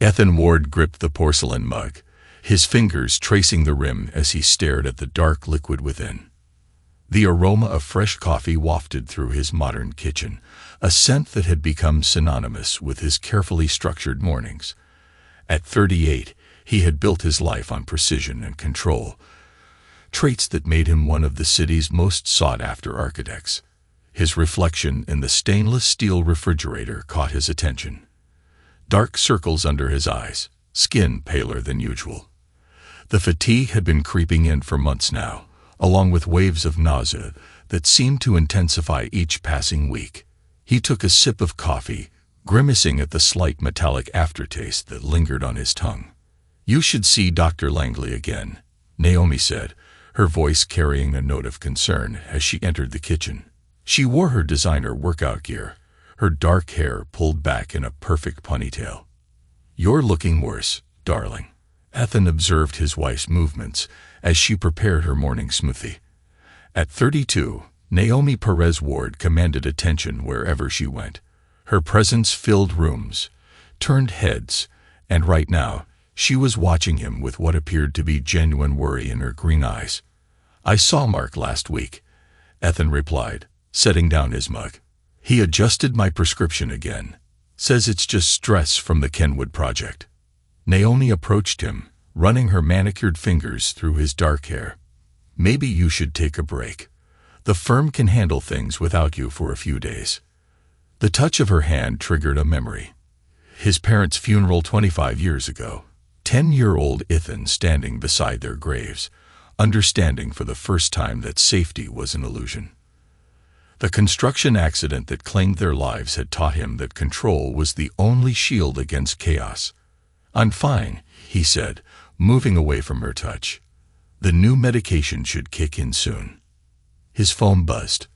Ethan Ward gripped the porcelain mug, his fingers tracing the rim as he stared at the dark liquid within. The aroma of fresh coffee wafted through his modern kitchen, a scent that had become synonymous with his carefully structured mornings. At 38, he had built his life on precision and control, traits that made him one of the city's most sought-after architects. His reflection in the stainless steel refrigerator caught his attention. Dark circles under his eyes, skin paler than usual. The fatigue had been creeping in for months now, along with waves of nausea that seemed to intensify each passing week. He took a sip of coffee, grimacing at the slight metallic aftertaste that lingered on his tongue. "You should see Dr. Langley again," Naomi said, her voice carrying a note of concern as she entered the kitchen. She wore her designer workout gear, her dark hair pulled back in a perfect ponytail. "You're looking worse, darling." Ethan observed his wife's movements as she prepared her morning smoothie. At 32, Naomi Perez Ward commanded attention wherever she went. Her presence filled rooms, turned heads, and right now, she was watching him with what appeared to be genuine worry in her green eyes. "I saw Mark last week," Ethan replied, setting down his mug. "He adjusted my prescription again. Says it's just stress from the Kenwood project." Naomi approached him, running her manicured fingers through his dark hair. "Maybe you should take a break. The firm can handle things without you for a few days." The touch of her hand triggered a memory. His parents' funeral 25 years ago. 10-year-old Ethan standing beside their graves, understanding for the first time that safety was an illusion. The construction accident that claimed their lives had taught him that control was the only shield against chaos. "I'm fine," he said, moving away from her touch. "The new medication should kick in soon." His phone buzzed.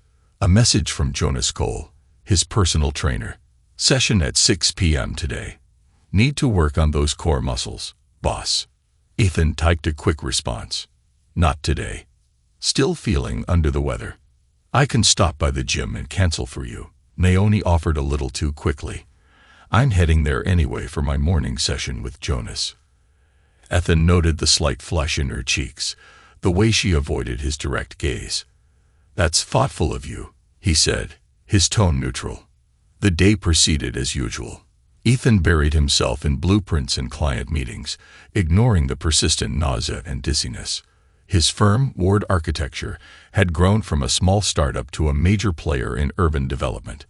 A message from Jonas Cole, his personal trainer. "Session at 6 p.m. today. Need to work on those core muscles, boss." Ethan typed a quick response. "Not today. Still feeling under the weather." "I can stop by the gym and cancel for you," Naomi offered a little too quickly. "I'm heading there anyway for my morning session with Jonas." Ethan noted the slight flush in her cheeks, the way she avoided his direct gaze. "That's thoughtful of you," he said, his tone neutral. The day proceeded as usual. Ethan buried himself in blueprints and client meetings, ignoring the persistent nausea and dizziness. His firm, Ward Architecture, had grown from a small startup to a major player in urban development.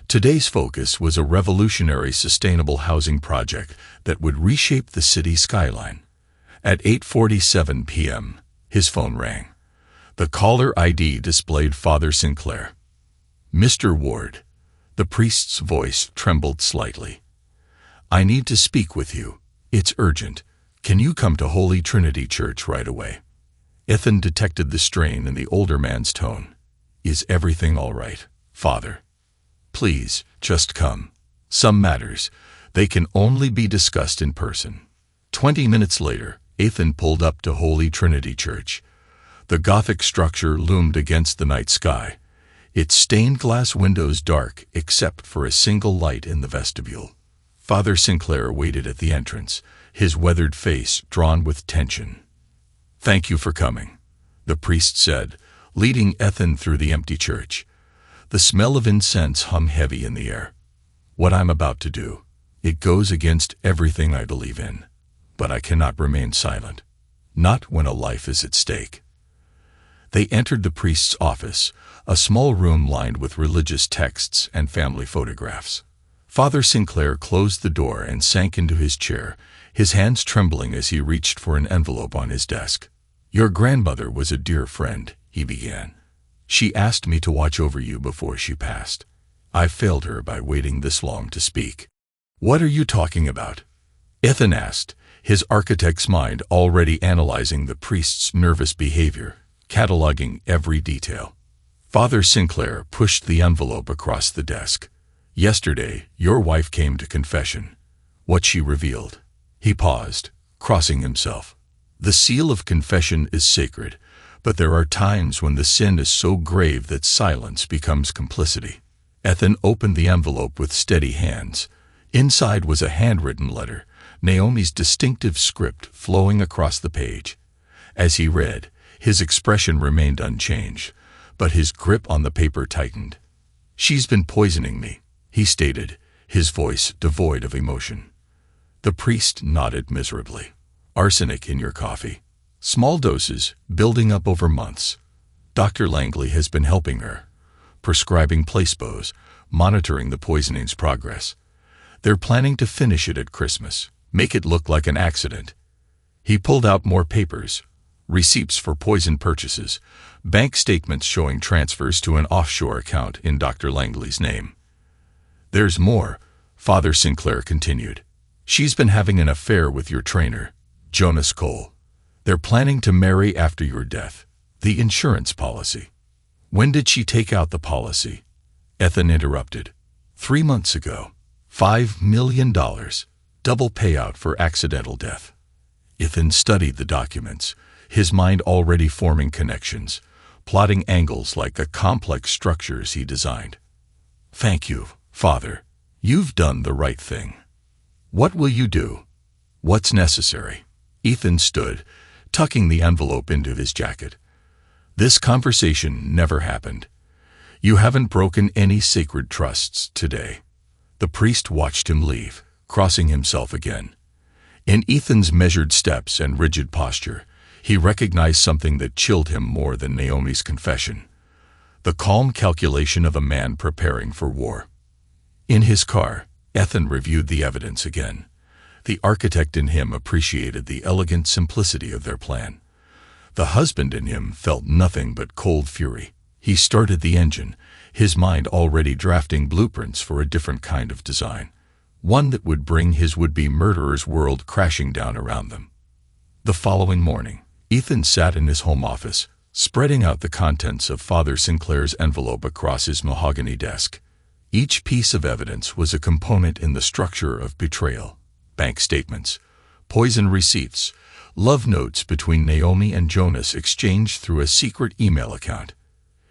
Today's focus was a revolutionary sustainable housing project that would reshape the city skyline. At 8:47 p.m., his phone rang. The caller ID displayed Father Sinclair. "Mr. Ward." The priest's voice trembled slightly. "I need to speak with you. It's urgent. Can you come to Holy Trinity Church right away?" Ethan detected the strain in the older man's tone. "Is everything all right, Father? Please, just come. Some matters, they can only be discussed in person." 20 minutes later, Ethan pulled up to Holy Trinity Church. The Gothic structure loomed against the night sky, its stained glass windows dark except for a single light in the vestibule. Father Sinclair waited at the entrance, his weathered face drawn with tension. "Thank you for coming," the priest said, leading Ethan through the empty church. The smell of incense hung heavy in the air. "What I'm about to do, it goes against everything I believe in. But I cannot remain silent. Not when a life is at stake." They entered the priest's office, a small room lined with religious texts and family photographs. Father Sinclair closed the door and sank into his chair, his hands trembling as he reached for an envelope on his desk. "Your grandmother was a dear friend," he began. "She asked me to watch over you before she passed. I failed her by waiting this long to speak." "What are you talking about?" Ethan asked, his architect's mind already analyzing the priest's nervous behavior, cataloging every detail. Father Sinclair pushed the envelope across the desk. "Yesterday, your wife came to confession. What she revealed." He paused, crossing himself. "The seal of confession is sacred, but there are times when the sin is so grave that silence becomes complicity." Ethan opened the envelope with steady hands, Inside was a handwritten letter, Naomi's distinctive script flowing across the page. As he read, his expression remained unchanged, but his grip on the paper tightened. "She's been poisoning me," he stated, his voice devoid of emotion. The priest nodded miserably. "Arsenic in your coffee. Small doses, building up over months. Dr. Langley has been helping her, prescribing placebos, monitoring the poisoning's progress. They're planning to finish it at Christmas, make it look like an accident." He pulled out more papers, receipts for poison purchases, bank statements showing transfers to an offshore account in Dr. Langley's name. "There's more," Father Sinclair continued. "She's been having an affair with your trainer, Jonas Cole. They're planning to marry after your death. The insurance policy." "When did she take out the policy?" Ethan interrupted. 3 months ago. $5 million. Double payout for accidental death." Ethan studied the documents, his mind already forming connections, plotting angles like the complex structures he designed. "Thank you, Father. You've done the right thing." "What will you do?" "What's necessary?" Ethan stood, tucking the envelope into his jacket. "This conversation never happened. You haven't broken any sacred trusts today." The priest watched him leave, crossing himself again. In Ethan's measured steps and rigid posture, he recognized something that chilled him more than Naomi's confession: the calm calculation of a man preparing for war. In his car, Ethan reviewed the evidence again. The architect in him appreciated the elegant simplicity of their plan. The husband in him felt nothing but cold fury. He started the engine, his mind already drafting blueprints for a different kind of design, one that would bring his would-be murderer's world crashing down around them. The following morning, Ethan sat in his home office, spreading out the contents of Father Sinclair's envelope across his mahogany desk. Each piece of evidence was a component in the structure of betrayal: bank statements, poison receipts, love notes between Naomi and Jonas exchanged through a secret email account.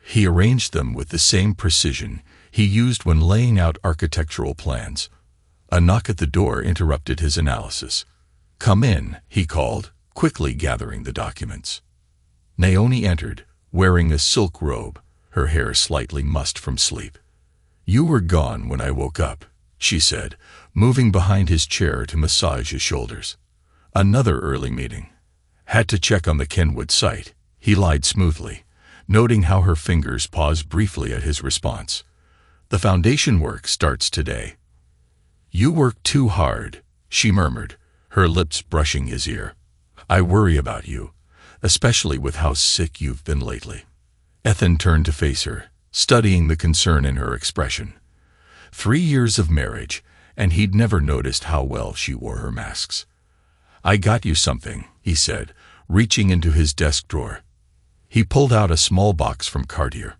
He arranged them with the same precision he used when laying out architectural plans. A knock at the door interrupted his analysis. "Come in," he called, quickly gathering the documents. Naomi entered, wearing a silk robe, her hair slightly mussed from sleep. "You were gone when I woke up," she said, moving behind his chair to massage his shoulders. "Another early meeting. Had to check on the Kenwood site," he lied smoothly, noting how her fingers paused briefly at his response. "The foundation work starts today." "You work too hard," she murmured, her lips brushing his ear. "I worry about you, especially with how sick you've been lately." Ethan turned to face her, studying the concern in her expression. 3 years of marriage, and he'd never noticed how well she wore her masks. "I got you something," he said, reaching into his desk drawer. He pulled out a small box from Cartier.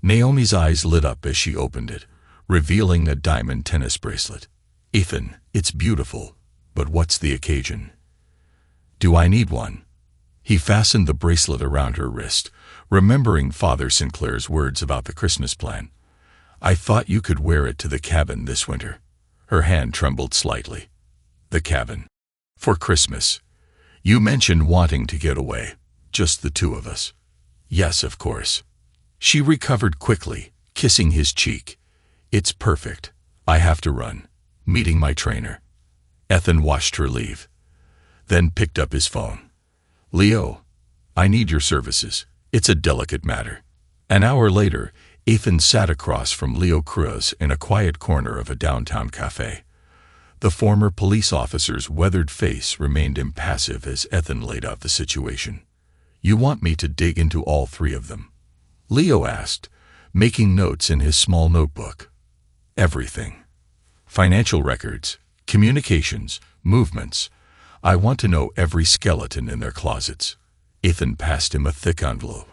Naomi's eyes lit up as she opened it, revealing a diamond tennis bracelet. "Ethan, it's beautiful, but what's the occasion?" "Do I need one?" He fastened the bracelet around her wrist, remembering Father Sinclair's words about the Christmas plan. "I thought you could wear it to the cabin this winter." Her hand trembled slightly. "The cabin? For Christmas? You mentioned wanting to get away, just the two of us." "Yes, of course." She recovered quickly, kissing his cheek. "It's perfect. I have to run. Meeting my trainer." Ethan watched her leave, then picked up his phone. "Leo, I need your services. It's a delicate matter." An hour later, Ethan sat across from Leo Cruz in a quiet corner of a downtown cafe. The former police officer's weathered face remained impassive as Ethan laid out the situation. "You want me to dig into all 3 of them?" Leo asked, making notes in his small notebook. "Everything. Financial records, communications, movements. I want to know every skeleton in their closets." Ethan passed him a thick envelope.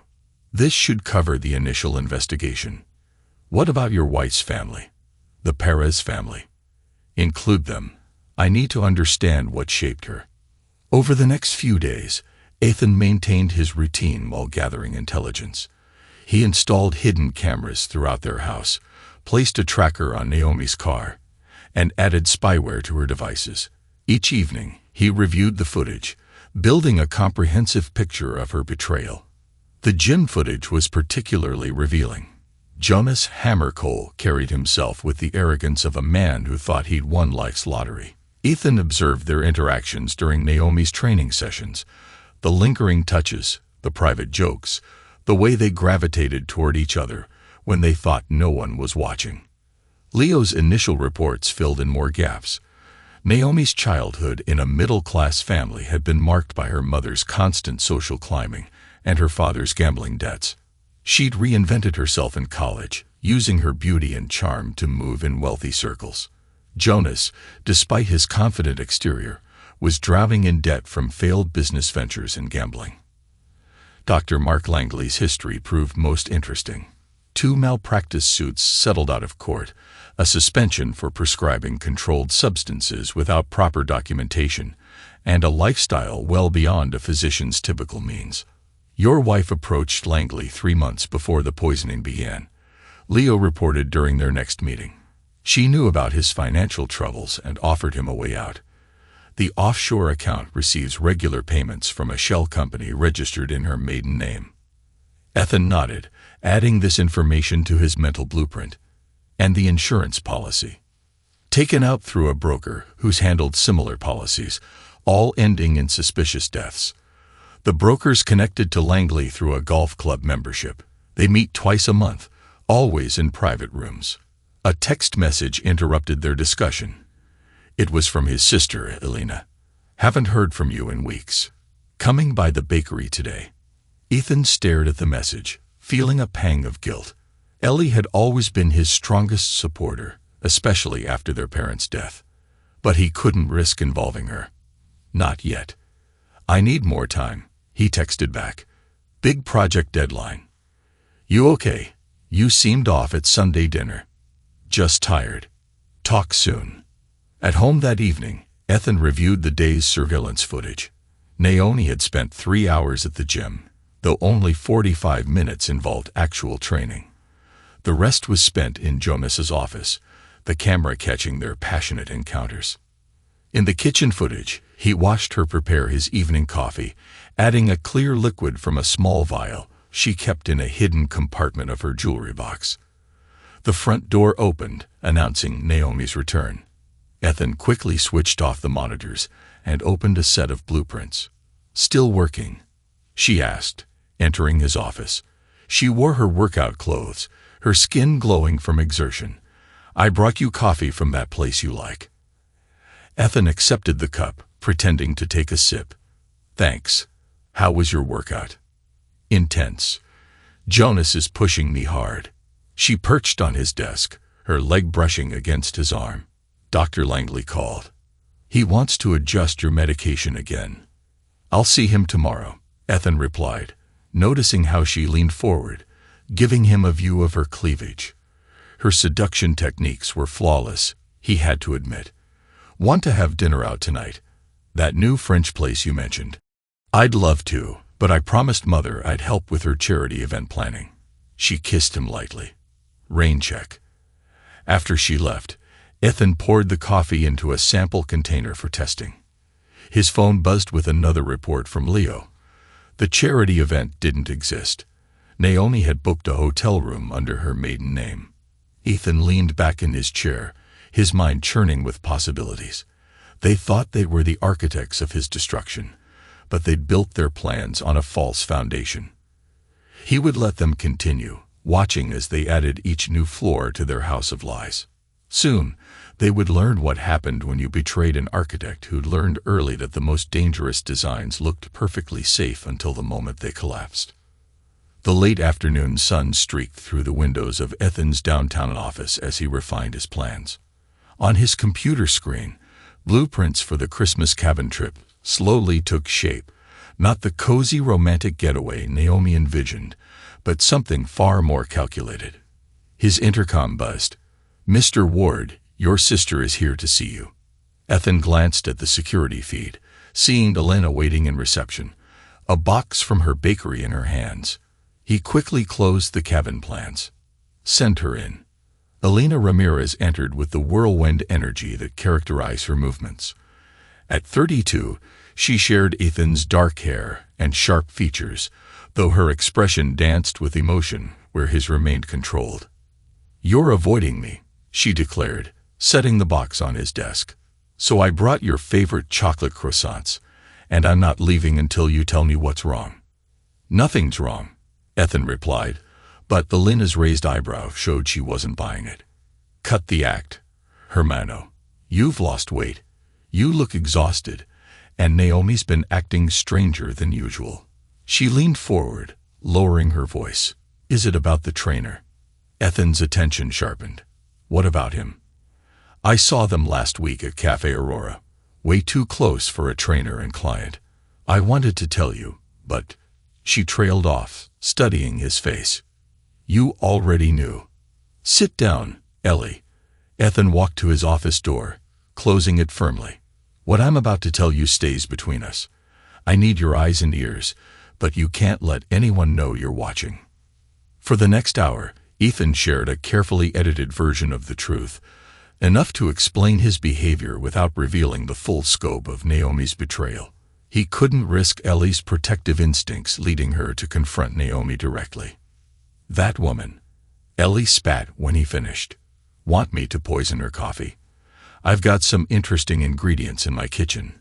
"This should cover the initial investigation. What about your wife's family? The Perez family? Include them. I need to understand what shaped her." Over the next few days, Ethan maintained his routine while gathering intelligence. He installed hidden cameras throughout their house, placed a tracker on Naomi's car, and added spyware to her devices. Each evening, he reviewed the footage, building a comprehensive picture of her betrayal. The gym footage was particularly revealing. Jonas Hammercole carried himself with the arrogance of a man who thought he'd won life's lottery. Ethan observed their interactions during Naomi's training sessions, the lingering touches, the private jokes, the way they gravitated toward each other when they thought no one was watching. Leo's initial reports filled in more gaps. Naomi's childhood in a middle-class family had been marked by her mother's constant social climbing and her father's gambling debts. She'd reinvented herself in college, using her beauty and charm to move in wealthy circles. Jonas, despite his confident exterior, was drowning in debt from failed business ventures and gambling. Dr. Mark Langley's history proved most interesting. 2 malpractice suits settled out of court, a suspension for prescribing controlled substances without proper documentation, and a lifestyle well beyond a physician's typical means. Your wife approached Langley 3 months before the poisoning began, Leo reported during their next meeting. She knew about his financial troubles and offered him a way out. The offshore account receives regular payments from a shell company registered in her maiden name. Ethan nodded, adding this information to his mental blueprint. And the insurance policy. Taken out through a broker who's handled similar policies, all ending in suspicious deaths. The broker's connected to Langley through a golf club membership. They meet twice a month, always in private rooms. A text message interrupted their discussion. It was from his sister, Elena. Haven't heard from you in weeks. Coming by the bakery today. Ethan stared at the message, feeling a pang of guilt. Ellie had always been his strongest supporter, especially after their parents' death. But he couldn't risk involving her. Not yet. I need more time, he texted back. Big project deadline. You okay? You seemed off at Sunday dinner. Just tired. Talk soon. At home that evening, Ethan reviewed the day's surveillance footage. Naomi had spent 3 hours at the gym, though only 45 minutes involved actual training. The rest was spent in Jonas's office, the camera catching their passionate encounters. In the kitchen footage, he watched her prepare his evening coffee, adding a clear liquid from a small vial she kept in a hidden compartment of her jewelry box. The front door opened, announcing Naomi's return. Ethan quickly switched off the monitors and opened a set of blueprints. Still working? She asked, entering his office. She wore her workout clothes, her skin glowing from exertion. I brought you coffee from that place you like. Ethan accepted the cup, pretending to take a sip. Thanks. How was your workout? Intense. Jonas is pushing me hard. She perched on his desk, her leg brushing against his arm. Dr. Langley called. He wants to adjust your medication again. I'll see him tomorrow, Ethan replied, noticing how she leaned forward, giving him a view of her cleavage. Her seduction techniques were flawless, he had to admit. Want to have dinner out tonight? That new French place you mentioned. I'd love to, but I promised Mother I'd help with her charity event planning. She kissed him lightly. Rain check. After she left, Ethan poured the coffee into a sample container for testing. His phone buzzed with another report from Leo. The charity event didn't exist. Naomi had booked a hotel room under her maiden name. Ethan leaned back in his chair, his mind churning with possibilities. They thought they were the architects of his destruction, but they'd built their plans on a false foundation. He would let them continue, watching as they added each new floor to their house of lies. Soon, they would learn what happened when you betrayed an architect who'd learned early that the most dangerous designs looked perfectly safe until the moment they collapsed. The late afternoon sun streaked through the windows of Ethan's downtown office as he refined his plans. On his computer screen, blueprints for the Christmas cabin trip slowly took shape, not the cozy romantic getaway Naomi envisioned, but something far more calculated. His intercom buzzed. Mr. Ward, your sister is here to see you. Ethan glanced at the security feed, seeing Elena waiting in reception, a box from her bakery in her hands. He quickly closed the cabin plans. Send her in. Elena Ramirez entered with the whirlwind energy that characterized her movements. At 32, she shared Ethan's dark hair and sharp features, though her expression danced with emotion where his remained controlled. "You're avoiding me," she declared, setting the box on his desk. "So I brought your favorite chocolate croissants, and I'm not leaving until you tell me what's wrong." "Nothing's wrong," Ethan replied, but Elena's raised eyebrow showed she wasn't buying it. "Cut the act, Hermano. You've lost weight. You look exhausted, and Naomi's been acting stranger than usual." She leaned forward, lowering her voice. "Is it about the trainer?" Ethan's attention sharpened. "What about him?" "I saw them last week at Cafe Aurora. Way too close for a trainer and client. I wanted to tell you, but—" She trailed off, studying his face. "You already knew." "Sit down, Ellie." Ethan walked to his office door, closing it firmly. "What I'm about to tell you stays between us. I need your eyes and ears, but you can't let anyone know you're watching." For the next hour, Ethan shared a carefully edited version of the truth, enough to explain his behavior without revealing the full scope of Naomi's betrayal. He couldn't risk Ellie's protective instincts leading her to confront Naomi directly. "That woman," Ellie spat when he finished. "Want me to poison her coffee? I've got some interesting ingredients in my kitchen."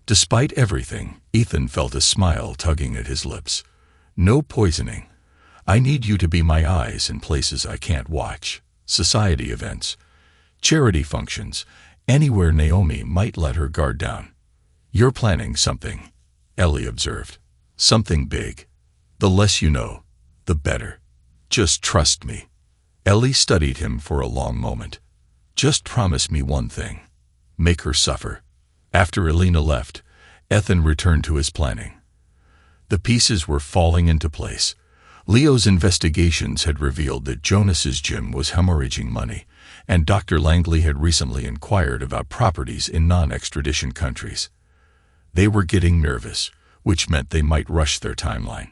Despite everything, Ethan felt a smile tugging at his lips. "No poisoning. I need you to be my eyes in places I can't watch. Society events, charity functions, anywhere Naomi might let her guard down." "You're planning something," Ellie observed. "Something big. The less you know, the better. Just trust me." Ellie studied him for a long moment. "Just promise me one thing. Make her suffer." After Elena left, Ethan returned to his planning. The pieces were falling into place. Leo's investigations had revealed that Jonas's gym was hemorrhaging money, and Dr. Langley had recently inquired about properties in non-extradition countries. They were getting nervous, which meant they might rush their timeline.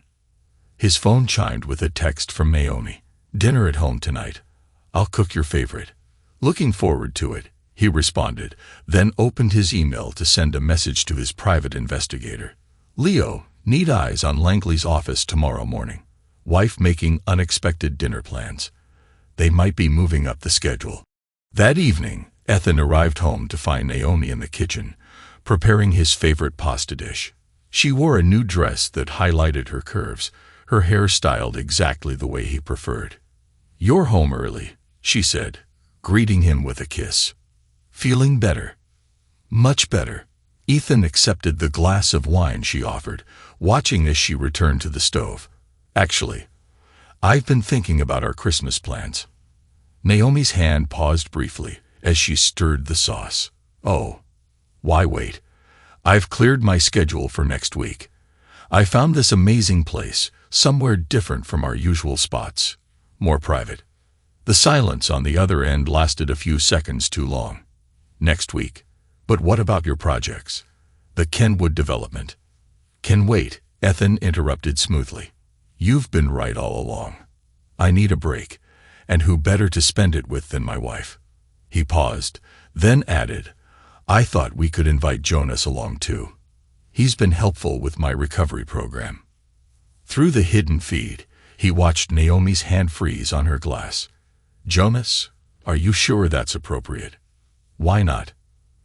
His phone chimed with a text from Naomi. "Dinner at home tonight. I'll cook your favorite." "Looking forward to it," he responded, then opened his email to send a message to his private investigator. "Leo, need eyes on Langley's office tomorrow morning. Wife making unexpected dinner plans. They might be moving up the schedule." That evening, Ethan arrived home to find Naomi in the kitchen, preparing his favorite pasta dish. She wore a new dress that highlighted her curves, her hair styled exactly the way he preferred. "You're home early," she said, greeting him with a kiss. "Feeling better?" "Much better." Ethan accepted the glass of wine she offered, watching as she returned to the stove. "Actually, I've been thinking about our Christmas plans." Naomi's hand paused briefly as she stirred the sauce. "Oh, why wait? I've cleared my schedule for next week. I found this amazing place, somewhere different from our usual spots, more private." The silence on the other end lasted a few seconds too long. "Next week. But what about your projects? The Kenwood development." "Can wait," Ethan interrupted smoothly. "You've been right all along. I need a break, and who better to spend it with than my wife?" He paused, then added, "I thought we could invite Jonas along too. He's been helpful with my recovery program." Through the hidden feed, he watched Naomi's hand freeze on her glass. "Jonas, are you sure that's appropriate?" "Why not?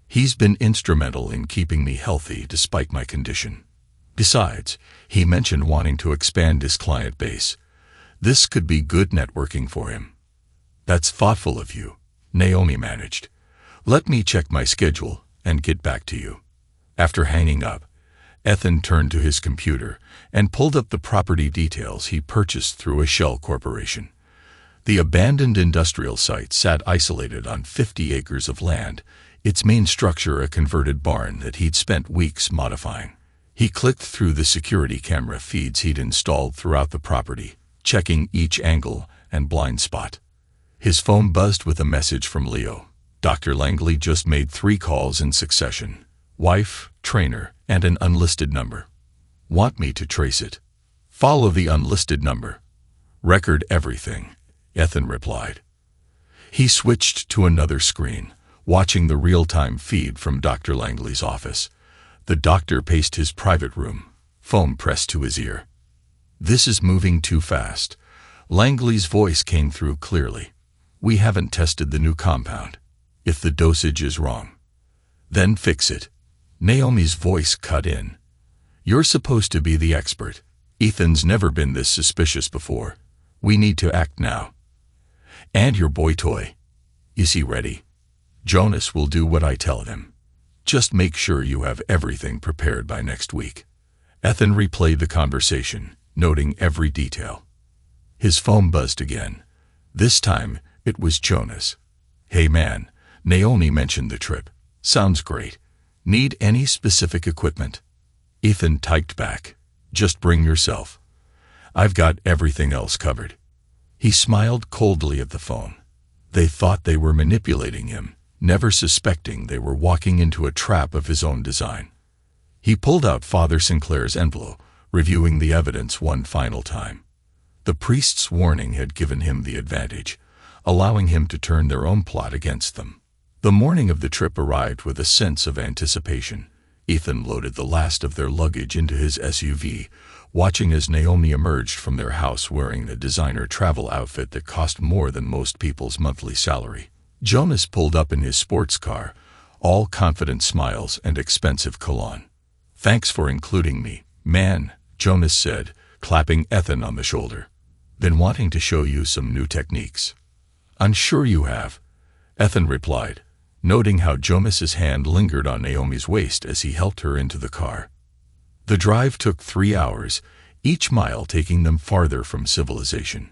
He's been instrumental in keeping me healthy despite my condition. Besides, he mentioned wanting to expand his client base. This could be good networking for him." "That's thoughtful of you," Naomi managed. "Let me check my schedule and get back to you." After hanging up, Ethan turned to his computer and pulled up the property details he purchased through a shell corporation. The abandoned industrial site sat isolated on 50 acres of land, its main structure a converted barn that he'd spent weeks modifying. He clicked through the security camera feeds he'd installed throughout the property, checking each angle and blind spot. His phone buzzed with a message from Leo. Dr. Langley just made 3 calls in succession. Wife, trainer, and an unlisted number. "Want me to trace it?" "Follow the unlisted number. Record everything," Ethan replied. He switched to another screen, watching the real-time feed from Dr. Langley's office. The doctor paced his private room, phone pressed to his ear. "This is moving too fast." Langley's voice came through clearly. "We haven't tested the new compound. If the dosage is wrong, then fix it." Naomi's voice cut in. "You're supposed to be the expert. Ethan's never been this suspicious before. We need to act now. And your boy toy. Is he ready?" "Jonas will do what I tell him. Just make sure you have everything prepared by next week." Ethan replayed the conversation, noting every detail. His phone buzzed again. This time, it was Jonas. "Hey man, Naomi mentioned the trip. Sounds great. Need any specific equipment?" Ethan typed back, "Just bring yourself. I've got everything else covered." He smiled coldly at the phone. They thought they were manipulating him, never suspecting they were walking into a trap of his own design. He pulled out Father Sinclair's envelope, reviewing the evidence one final time. The priest's warning had given him the advantage, allowing him to turn their own plot against them. The morning of the trip arrived with a sense of anticipation. Ethan loaded the last of their luggage into his SUV, watching as Naomi emerged from their house wearing a designer travel outfit that cost more than most people's monthly salary. Jonas pulled up in his sports car, all confident smiles and expensive cologne. "Thanks for including me, man," Jonas said, clapping Ethan on the shoulder. "Been wanting to show you some new techniques." "I'm sure you have," Ethan replied, noting how Jonas's hand lingered on Naomi's waist as he helped her into the car. The drive took 3 hours, each mile taking them farther from civilization.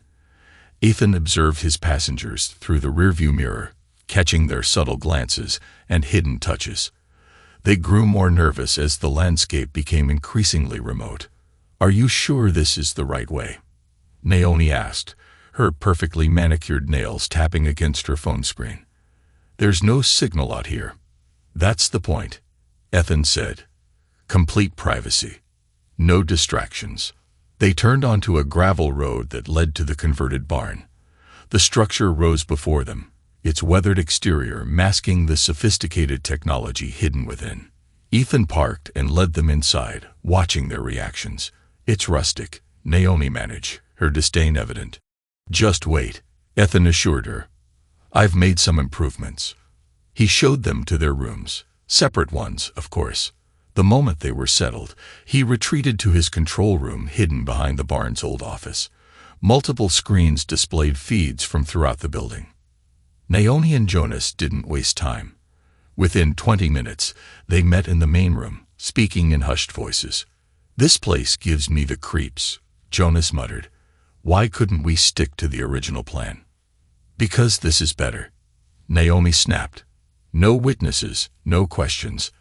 Ethan observed his passengers through the rearview mirror, catching their subtle glances and hidden touches. They grew more nervous as the landscape became increasingly remote. "Are you sure this is the right way?" Naomi asked, her perfectly manicured nails tapping against her phone screen. "There's no signal out here." "That's the point," Ethan said. "Complete privacy. No distractions." They turned onto a gravel road that led to the converted barn. The structure rose before them, its weathered exterior masking the sophisticated technology hidden within. Ethan parked and led them inside, watching their reactions. "It's rustic," Naomi managed, her disdain evident. "Just wait," Ethan assured her. "I've made some improvements." He showed them to their rooms, separate ones, of course. The moment they were settled, he retreated to his control room hidden behind the barn's old office. Multiple screens displayed feeds from throughout the building. Naomi and Jonas didn't waste time. Within 20 minutes, they met in the main room, speaking in hushed voices. "This place gives me the creeps," Jonas muttered. "Why couldn't we stick to the original plan?" "Because this is better," Naomi snapped. "No witnesses, no questions.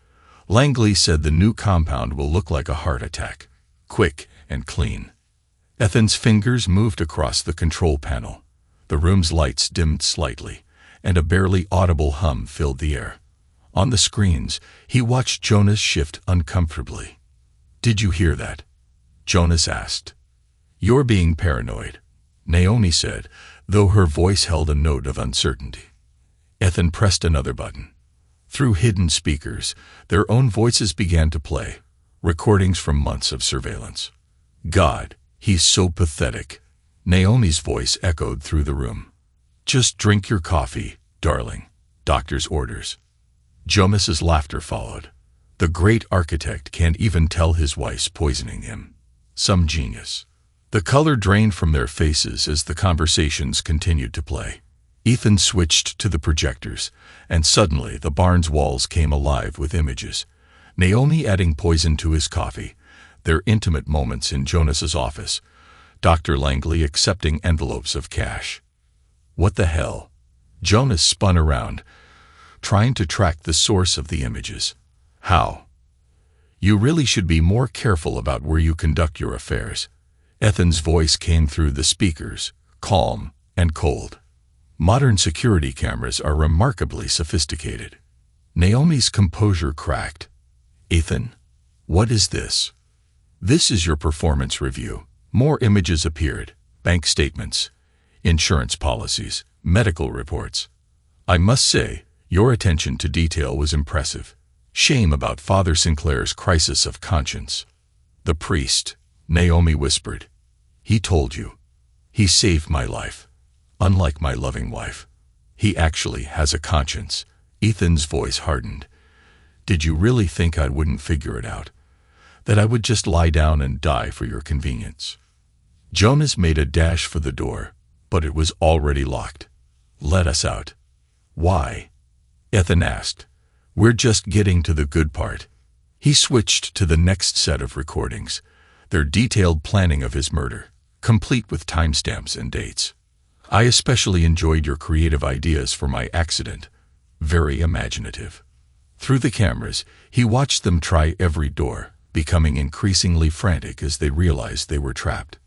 Langley said the new compound will look like a heart attack. Quick and clean." Ethan's fingers moved across the control panel. The room's lights dimmed slightly, and a barely audible hum filled the air. On the screens, he watched Jonas shift uncomfortably. "Did you hear that?" Jonas asked. "You're being paranoid," Naomi said, though her voice held a note of uncertainty. Ethan pressed another button. Through hidden speakers, their own voices began to play, recordings from months of surveillance. "God, he's so pathetic," Naomi's voice echoed through the room. "Just drink your coffee, darling. Doctor's orders." Jonas's laughter followed. "The great architect can't even tell his wife's poisoning him. Some genius." The color drained from their faces as the conversations continued to play. Ethan switched to the projectors, and suddenly the barn's walls came alive with images. Naomi adding poison to his coffee, their intimate moments in Jonas's office, Dr. Langley accepting envelopes of cash. What the hell? Jonas spun around, trying to track the source of the images. "How? You really should be more careful about where you conduct your affairs." Ethan's voice came through the speakers, calm and cold. "Modern security cameras are remarkably sophisticated." Naomi's composure cracked. "Ethan, what is this?" "This is your performance review." More images appeared, bank statements, insurance policies, medical reports. I must say, your attention to detail was impressive. Shame about Father Sinclair's crisis of conscience. The priest, Naomi whispered. He told you. He saved my life. Unlike my loving wife. He actually has a conscience. Ethan's voice hardened. Did you really think I wouldn't figure it out? That I would just lie down and die for your convenience? Jonas made a dash for the door, but it was already locked. Let us out. Why? Ethan asked. We're just getting to the good part. He switched to the next set of recordings, their detailed planning of his murder, complete with timestamps and dates. I especially enjoyed your creative ideas for my accident. Very imaginative. Through the cameras, he watched them try every door, becoming increasingly frantic as they realized they were trapped.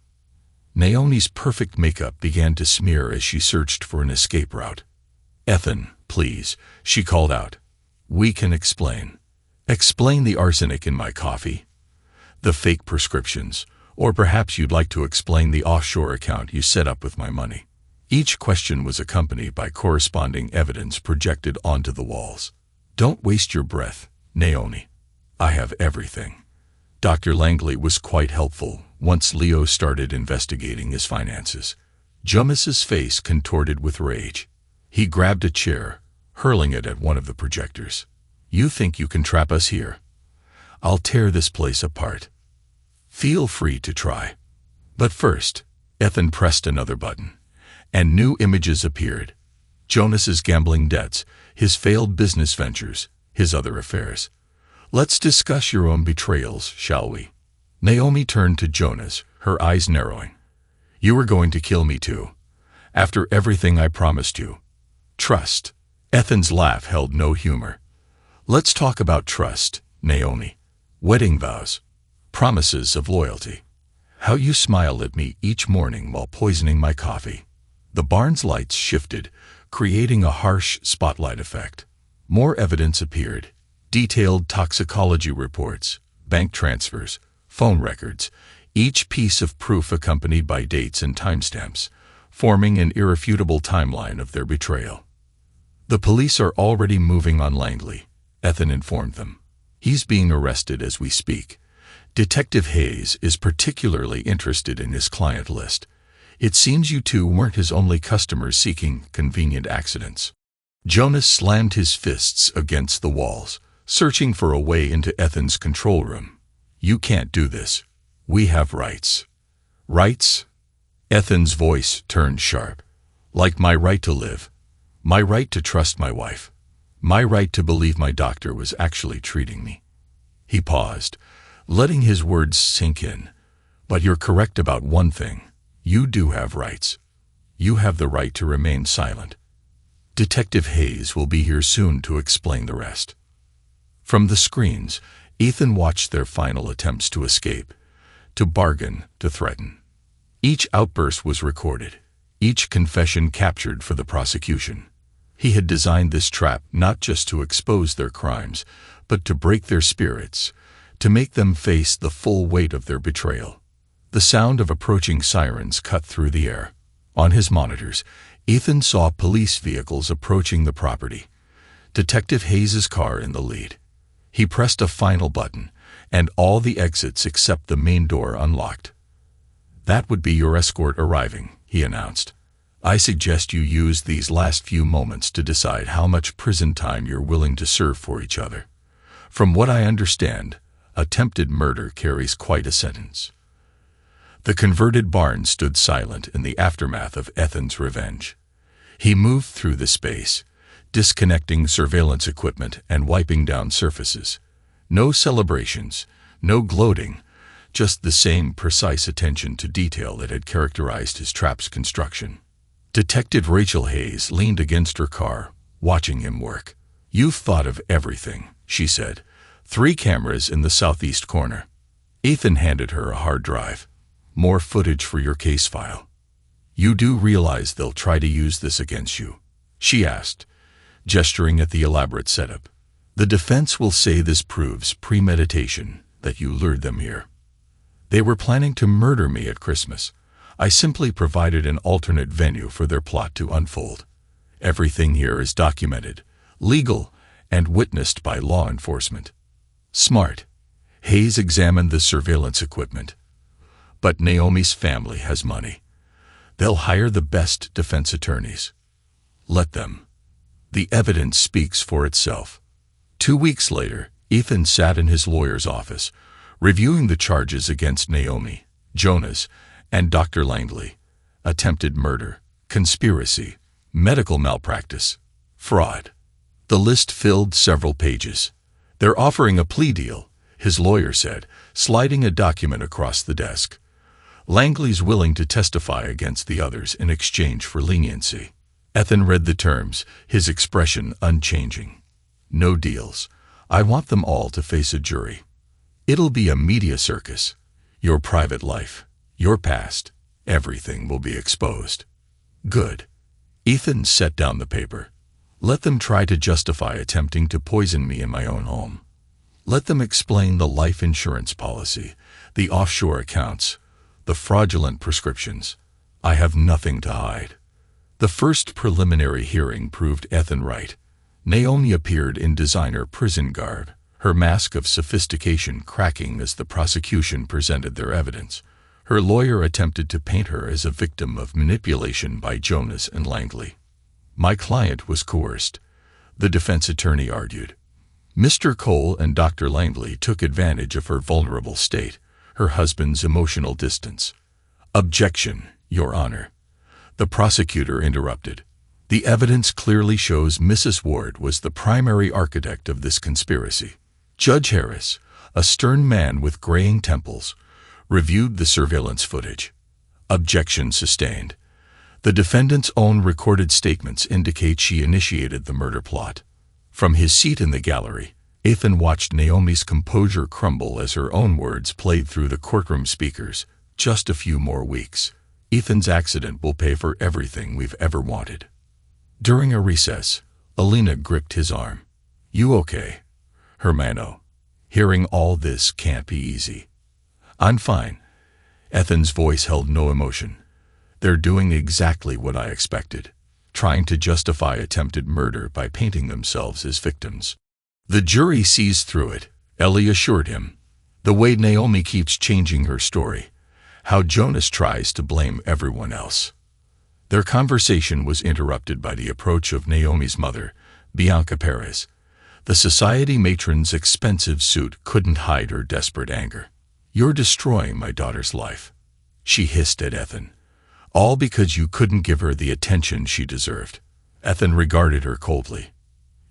Naomi's perfect makeup began to smear as she searched for an escape route. Ethan, please, she called out. We can explain. Explain the arsenic in my coffee, the fake prescriptions, or perhaps you'd like to explain the offshore account you set up with my money. Each question was accompanied by corresponding evidence projected onto the walls. Don't waste your breath, Naomi. I have everything. Dr. Langley was quite helpful once Leo started investigating his finances. Jonas's face contorted with rage. He grabbed a chair, hurling it at one of the projectors. You think you can trap us here? I'll tear this place apart. Feel free to try. But first, Ethan pressed another button, and new images appeared. Jonas's gambling debts, his failed business ventures, his other affairs. Let's discuss your own betrayals, shall we? Naomi turned to Jonas, her eyes narrowing. You were going to kill me too, after everything I promised you. Trust. Ethan's laugh held no humor. Let's talk about trust, Naomi. Wedding vows. Promises of loyalty. How you smiled at me each morning while poisoning my coffee. The barn's lights shifted, creating a harsh spotlight effect. More evidence appeared. Detailed toxicology reports, bank transfers, phone records, each piece of proof accompanied by dates and timestamps, forming an irrefutable timeline of their betrayal. The police are already moving on Langley, Ethan informed them. He's being arrested as we speak. Detective Hayes is particularly interested in his client list. It seems you two weren't his only customers seeking convenient accidents. Jonas slammed his fists against the walls, searching for a way into Ethan's control room. You can't do this. We have rights. Rights? Ethan's voice turned sharp. Like my right to live. My right to trust my wife. My right to believe my doctor was actually treating me. He paused, letting his words sink in. But you're correct about one thing. You do have rights. You have the right to remain silent. Detective Hayes will be here soon to explain the rest. From the screens, Ethan watched their final attempts to escape, to bargain, to threaten. Each outburst was recorded, each confession captured for the prosecution. He had designed this trap not just to expose their crimes, but to break their spirits, to make them face the full weight of their betrayal. The sound of approaching sirens cut through the air. On his monitors, Ethan saw police vehicles approaching the property. Detective Hayes' car in the lead. He pressed a final button, and all the exits except the main door unlocked. That would be your escort arriving, he announced. I suggest you use these last few moments to decide how much prison time you're willing to serve for each other. From what I understand, attempted murder carries quite a sentence. The converted barn stood silent in the aftermath of Ethan's revenge. He moved through the space, disconnecting surveillance equipment and wiping down surfaces. No celebrations, no gloating, just the same precise attention to detail that had characterized his trap's construction. Detective Rachel Hayes leaned against her car, watching him work. You've thought of everything, she said. 3 cameras in the southeast corner. Ethan handed her a hard drive. More footage for your case file. You do realize they'll try to use this against you? She asked, gesturing at the elaborate setup. The defense will say this proves premeditation, that you lured them here. They were planning to murder me at Christmas. I simply provided an alternate venue for their plot to unfold. Everything here is documented, legal, and witnessed by law enforcement. Smart. Hayes examined the surveillance equipment. But Naomi's family has money. They'll hire the best defense attorneys. Let them. The evidence speaks for itself. 2 weeks later, Ethan sat in his lawyer's office, reviewing the charges against Naomi, Jonas, and Dr. Langley. Attempted murder, conspiracy, medical malpractice, fraud. The list filled several pages. They're offering a plea deal, his lawyer said, sliding a document across the desk. Langley's willing to testify against the others in exchange for leniency. Ethan read the terms, his expression unchanging. No deals. I want them all to face a jury. It'll be a media circus. Your private life, your past, everything will be exposed. Good. Ethan set down the paper. Let them try to justify attempting to poison me in my own home. Let them explain the life insurance policy, the offshore accounts, the fraudulent prescriptions. I have nothing to hide. The first preliminary hearing proved Ethan right. Naomi appeared in designer prison garb, her mask of sophistication cracking as the prosecution presented their evidence. Her lawyer attempted to paint her as a victim of manipulation by Jonas and Langley. My client was coerced, the defense attorney argued. Mr. Cole and Dr. Langley took advantage of her vulnerable state, her husband's emotional distance. Objection, Your Honor. The prosecutor interrupted. The evidence clearly shows Mrs. Ward was the primary architect of this conspiracy. Judge Harris, a stern man with graying temples, reviewed the surveillance footage. Objection sustained. The defendant's own recorded statements indicate she initiated the murder plot. From his seat in the gallery, Ethan watched Naomi's composure crumble as her own words played through the courtroom speakers. Just a few more weeks. Ethan's accident will pay for everything we've ever wanted. During a recess, Alina gripped his arm. You okay? Hermano. Hearing all this can't be easy. I'm fine. Ethan's voice held no emotion. They're doing exactly what I expected, trying to justify attempted murder by painting themselves as victims. The jury sees through it, Ellie assured him. The way Naomi keeps changing her story, how Jonas tries to blame everyone else. Their conversation was interrupted by the approach of Naomi's mother, Bianca Perez. The society matron's expensive suit couldn't hide her desperate anger. You're destroying my daughter's life, she hissed at Ethan. All because you couldn't give her the attention she deserved. Ethan regarded her coldly.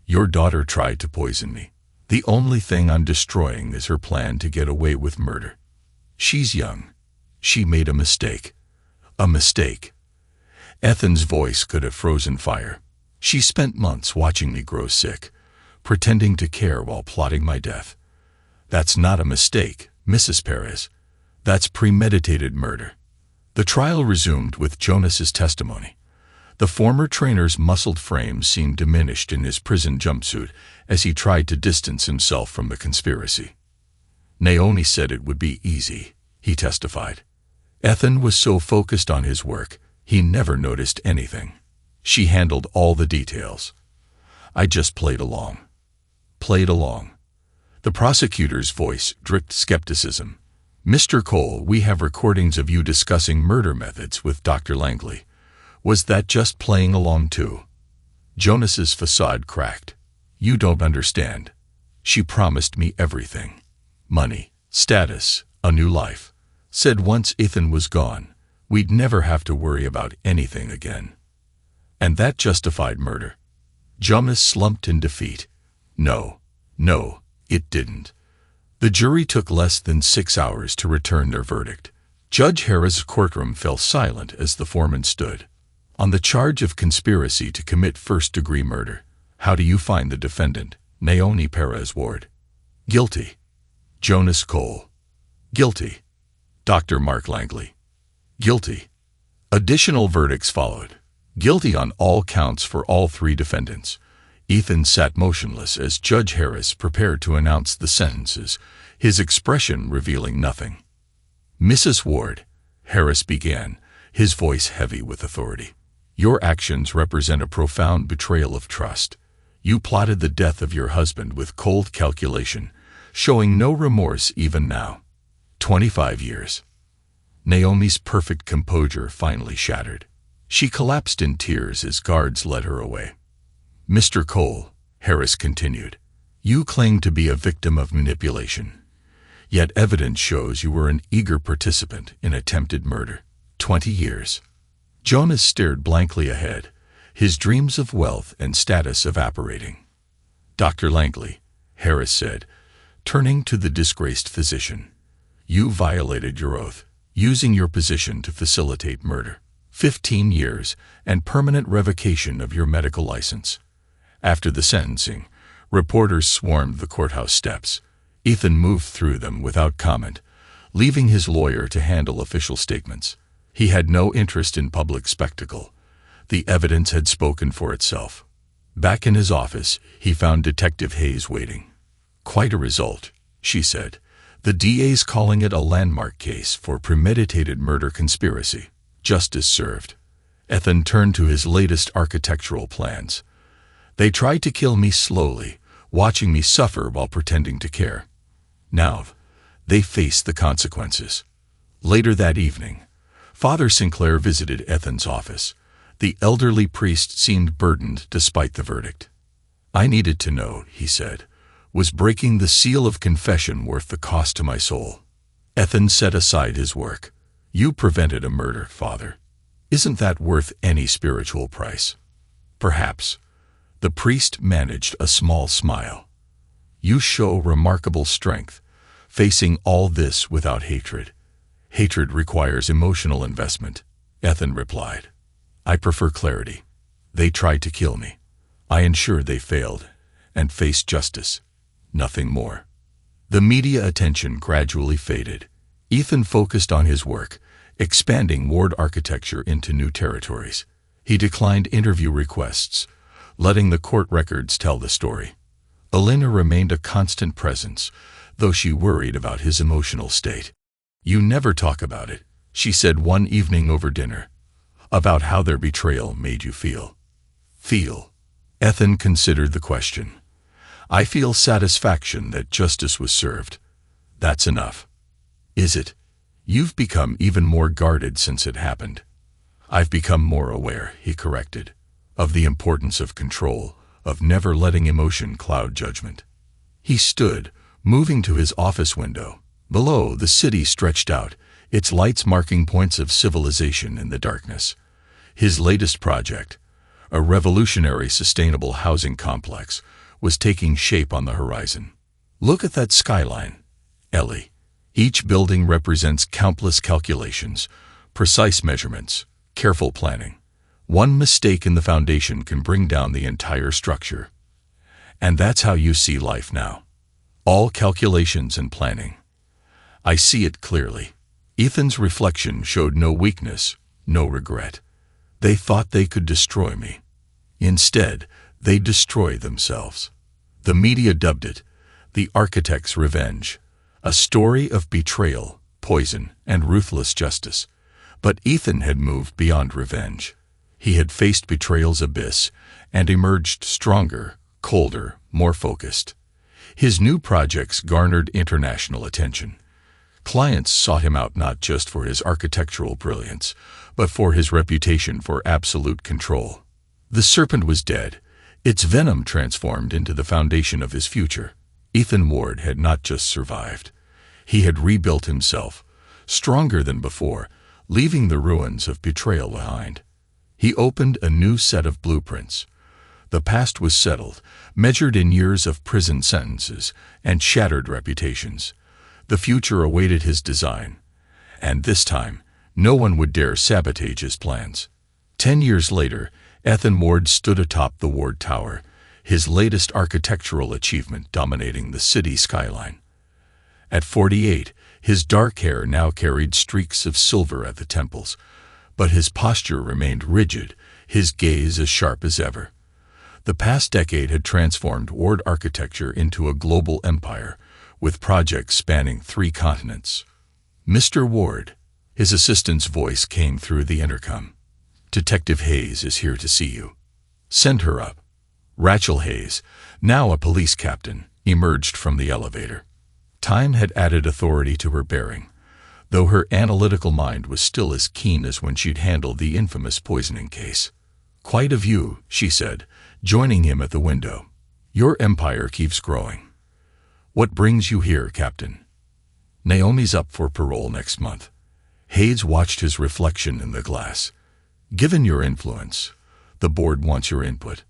Your daughter tried to poison me. The only thing I'm destroying is her plan to get away with murder. She's young. She made a mistake. A mistake. Ethan's voice could have frozen fire. She spent months watching me grow sick, pretending to care while plotting my death. That's not a mistake, Mrs. Perez. That's premeditated murder. The trial resumed with Jonas's testimony. The former trainer's muscled frame seemed diminished in his prison jumpsuit as he tried to distance himself from the conspiracy. Naomi said it would be easy, he testified. Ethan was so focused on his work, he never noticed anything. She handled all the details. I just played along. Played along. The prosecutor's voice dripped skepticism. Mr. Cole, we have recordings of you discussing murder methods with Dr. Langley. Was that just playing along too? Jonas's facade cracked. You don't understand. She promised me everything. Money, status, a new life. Said once Ethan was gone, we'd never have to worry about anything again. And that justified murder. Jonas slumped in defeat. No, it didn't. The jury took less than 6 hours to return their verdict. Judge Harris' courtroom fell silent as the foreman stood. On the charge of conspiracy to commit first-degree murder, how do you find the defendant, Naomi Perez Ward? Guilty. Jonas Cole. Guilty. Dr. Mark Langley. Guilty. Additional verdicts followed. Guilty on all counts for all 3 defendants. Ethan sat motionless as Judge Harris prepared to announce the sentences, his expression revealing nothing. Mrs. Ward, Harris began, his voice heavy with authority. "Your actions represent a profound betrayal of trust. You plotted the death of your husband with cold calculation, showing no remorse even now. 25 years. Naomi's perfect composure finally shattered. She collapsed in tears as guards led her away. "Mr. Cole," Harris continued, "you claim to be a victim of manipulation. Yet evidence shows you were an eager participant in attempted murder. 20 years. Jonas stared blankly ahead, his dreams of wealth and status evaporating. "Dr. Langley," Harris said, turning to the disgraced physician, "you violated your oath, using your position to facilitate murder. 15 years and permanent revocation of your medical license." After the sentencing, reporters swarmed the courthouse steps. Ethan moved through them without comment, leaving his lawyer to handle official statements. He had no interest in public spectacle. The evidence had spoken for itself. Back in his office, he found Detective Hayes waiting. "Quite a result," she said. "The DA's calling it a landmark case for premeditated murder conspiracy. Justice served." Ethan turned to his latest architectural plans. "They tried to kill me slowly, watching me suffer while pretending to care. Now, they face the consequences." Later that evening, Father Sinclair visited Ethan's office. The elderly priest seemed burdened despite the verdict. "I needed to know," he said. "Was breaking the seal of confession worth the cost to my soul?" Ethan set aside his work. "You prevented a murder, Father. Isn't that worth any spiritual price?" "Perhaps." The priest managed a small smile. "You show remarkable strength, facing all this without hatred." "Hatred requires emotional investment," Ethan replied. "I prefer clarity. They tried to kill me. I ensured they failed and faced justice. Nothing more." The media attention gradually faded. Ethan focused on his work, expanding ward architecture into new territories. He declined interview requests, letting the court records tell the story. Elena remained a constant presence, though she worried about his emotional state. "You never talk about it," she said one evening over dinner. "About how their betrayal made you feel." "Feel?" Ethan considered the question. "I feel satisfaction that justice was served. That's enough." "Is it? You've become even more guarded since it happened." "I've become more aware," he corrected, "of the importance of control, of never letting emotion cloud judgment." He stood, moving to his office window. Below, the city stretched out, its lights marking points of civilization in the darkness. His latest project, a revolutionary sustainable housing complex, was taking shape on the horizon. "Look at that skyline, Ellie." Each building represents countless calculations, precise measurements, careful planning. One mistake in the foundation can bring down the entire structure. "And that's how you see life now. All calculations and planning." "I see it clearly." Ethan's reflection showed no weakness, no regret. "They thought they could destroy me. Instead, they destroyed themselves." The media dubbed it "The Architect's Revenge," a story of betrayal, poison, and ruthless justice. But Ethan had moved beyond revenge. He had faced betrayal's abyss and emerged stronger, colder, more focused. His new projects garnered international attention. Clients sought him out not just for his architectural brilliance, but for his reputation for absolute control. The serpent was dead, its venom transformed into the foundation of his future. Ethan Ward had not just survived. He had rebuilt himself, stronger than before, leaving the ruins of betrayal behind. He opened a new set of blueprints. The past was settled, measured in years of prison sentences and shattered reputations. The future awaited his design, and this time, no one would dare sabotage his plans. 10 years later, Ethan Ward stood atop the Ward Tower, his latest architectural achievement dominating the city skyline. At 48, his dark hair now carried streaks of silver at the temples, but his posture remained rigid, his gaze as sharp as ever. The past decade had transformed Ward architecture into a global empire, with projects spanning 3 continents. "Mr. Ward," His assistant's voice came through the intercom. "Detective Hayes is here to see you. Send her up." Rachel Hayes, now a police captain, emerged from the elevator. Time had added authority to her bearing, though her analytical mind was still as keen as when she'd handled the infamous poisoning case. "Quite a view," she said, joining him at the window. "Your empire keeps growing. What brings you here, Captain?" "Naomi's up for parole next month." Hayes watched his reflection in the glass. "Given your influence, the board wants your input."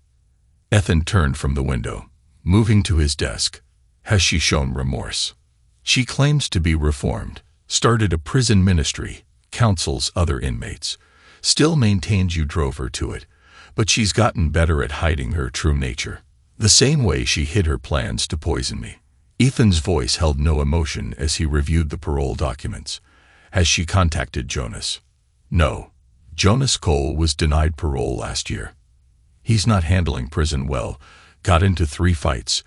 Ethan turned from the window, moving to his desk. "Has she shown remorse?" "She claims to be reformed, started a prison ministry, counsels other inmates, still maintains you drove her to it, but she's gotten better at hiding her true nature. The same way she hid her plans to poison me." Ethan's voice held no emotion as he reviewed the parole documents. "Has she contacted Jonas?" "No. Jonas Cole was denied parole last year. He's not handling prison well, got into 3 fights,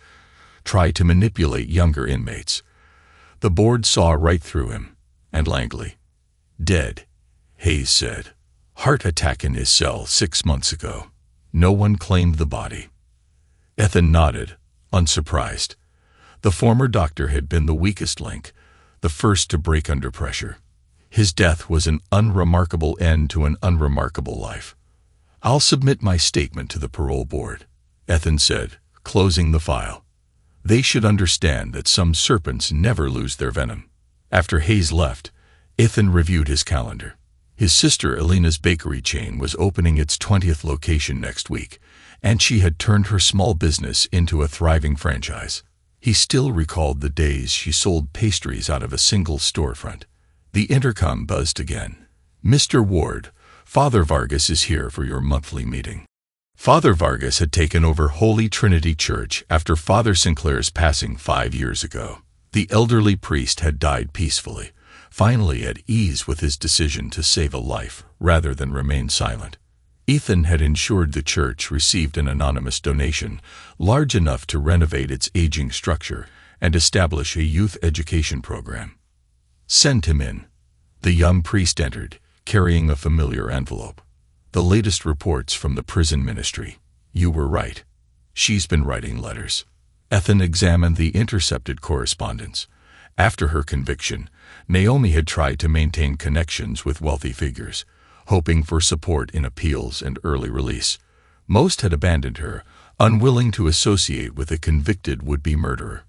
tried to manipulate younger inmates. The board saw right through him, and Langley. Dead," Hayes said. "Heart attack in his cell 6 months ago. No one claimed the body." Ethan nodded, unsurprised. The former doctor had been the weakest link, the first to break under pressure. His death was an unremarkable end to an unremarkable life. "I'll submit my statement to the parole board," Ethan said, closing the file. "They should understand that some serpents never lose their venom." After Hayes left, Ethan reviewed his calendar. His sister Elena's bakery chain was opening its 20th location next week, and she had turned her small business into a thriving franchise. He still recalled the days she sold pastries out of a single storefront. The intercom buzzed again. "Mr. Ward, Father Vargas is here for your monthly meeting." Father Vargas had taken over Holy Trinity Church after Father Sinclair's passing 5 years ago. The elderly priest had died peacefully, finally at ease with his decision to save a life rather than remain silent. Ethan had ensured the church received an anonymous donation large enough to renovate its aging structure and establish a youth education program. "Send him in." The young priest entered, carrying a familiar envelope. "The latest reports from the prison ministry. You were right. She's been writing letters." Ethan examined the intercepted correspondence. After her conviction, Naomi had tried to maintain connections with wealthy figures, hoping for support in appeals and early release. Most had abandoned her, unwilling to associate with a convicted would-be murderer.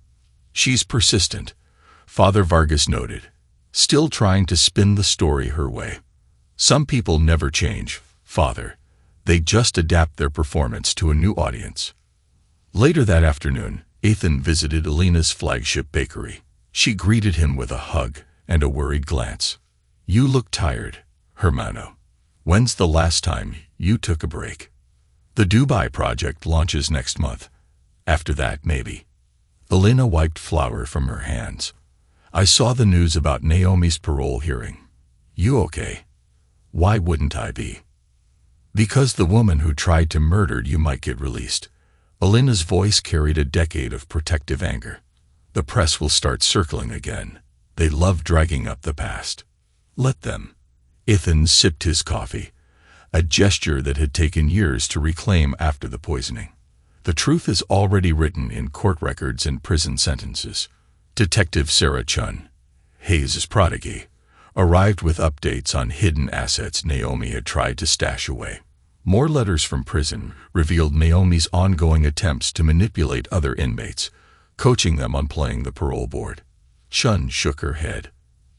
"She's persistent," Father Vargas noted, still trying to spin the story her way. "Some people never change, Father. They just adapt their performance to a new audience." Later that afternoon, Ethan visited Elena's flagship bakery. She greeted him with a hug and a worried glance. "You look tired, hermano. When's the last time you took a break?" "The Dubai project launches next month. After that, maybe." Elena wiped flour from her hands. "I saw the news about Naomi's parole hearing. You okay?" "Why wouldn't I be?" "Because the woman who tried to murder you might get released." Elena's voice carried a decade of protective anger. "The press will start circling again. They love dragging up the past." "Let them." Ethan sipped his coffee, a gesture that had taken years to reclaim after the poisoning. "The truth is already written in court records and prison sentences." Detective Sarah Chun, Hayes' prodigy, arrived with updates on hidden assets Naomi had tried to stash away. More letters from prison revealed Naomi's ongoing attempts to manipulate other inmates, coaching them on playing the parole board. Chun shook her head.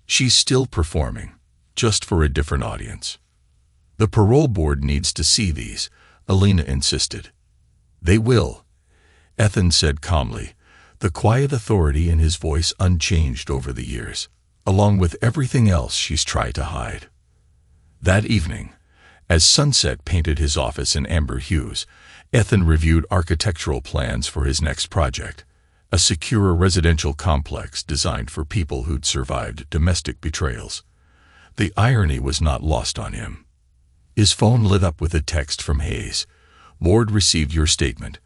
"She's still performing, just for a different audience." "The parole board needs to see these," Elena insisted. "They will," Ethan said calmly, the quiet authority in his voice unchanged over the years, "along with everything else she's tried to hide." That evening, as sunset painted his office in amber hues, Ethan reviewed architectural plans for his next project, a secure residential complex designed for people who'd survived domestic betrayals. The irony was not lost on him. His phone lit up with a text from Hayes. "Board received your statement.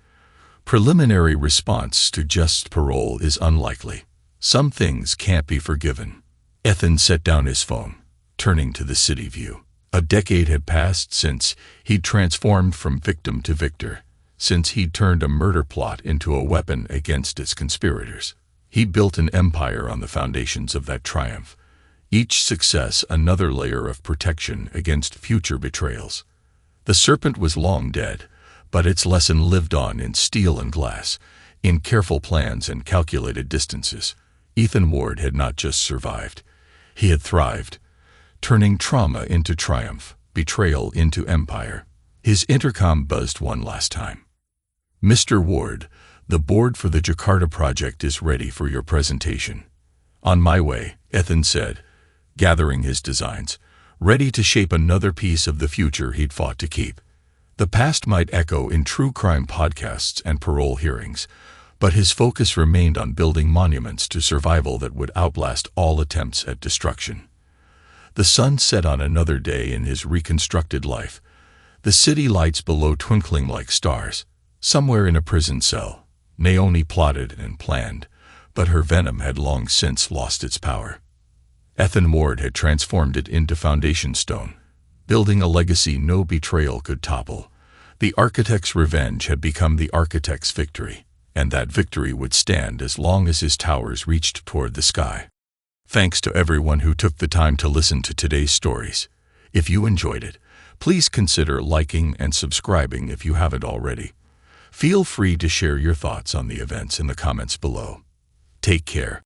Preliminary response to just parole is unlikely. Some things can't be forgiven." Ethan set down his phone, turning to the city view. A decade had passed since he'd transformed from victim to victor, since he'd turned a murder plot into a weapon against its conspirators. He built an empire on the foundations of that triumph, each success another layer of protection against future betrayals. The serpent was long dead, but its lesson lived on in steel and glass, in careful plans and calculated distances. Ethan Ward had not just survived, he had thrived, turning trauma into triumph, betrayal into empire. His intercom buzzed one last time. "Mr. Ward, the board for the Jakarta project is ready for your presentation." "On my way," Ethan said, gathering his designs, ready to shape another piece of the future he'd fought to keep. The past might echo in true crime podcasts and parole hearings, but his focus remained on building monuments to survival that would outlast all attempts at destruction. The sun set on another day in his reconstructed life, the city lights below twinkling like stars. Somewhere in a prison cell, Naomi plotted and planned, but her venom had long since lost its power. Ethan Ward had transformed it into foundation stone, building a legacy no betrayal could topple. The architect's revenge had become the architect's victory, and that victory would stand as long as his towers reached toward the sky. Thanks to everyone who took the time to listen to today's stories. If you enjoyed it, please consider liking and subscribing if you haven't already. Feel free to share your thoughts on the events in the comments below. Take care.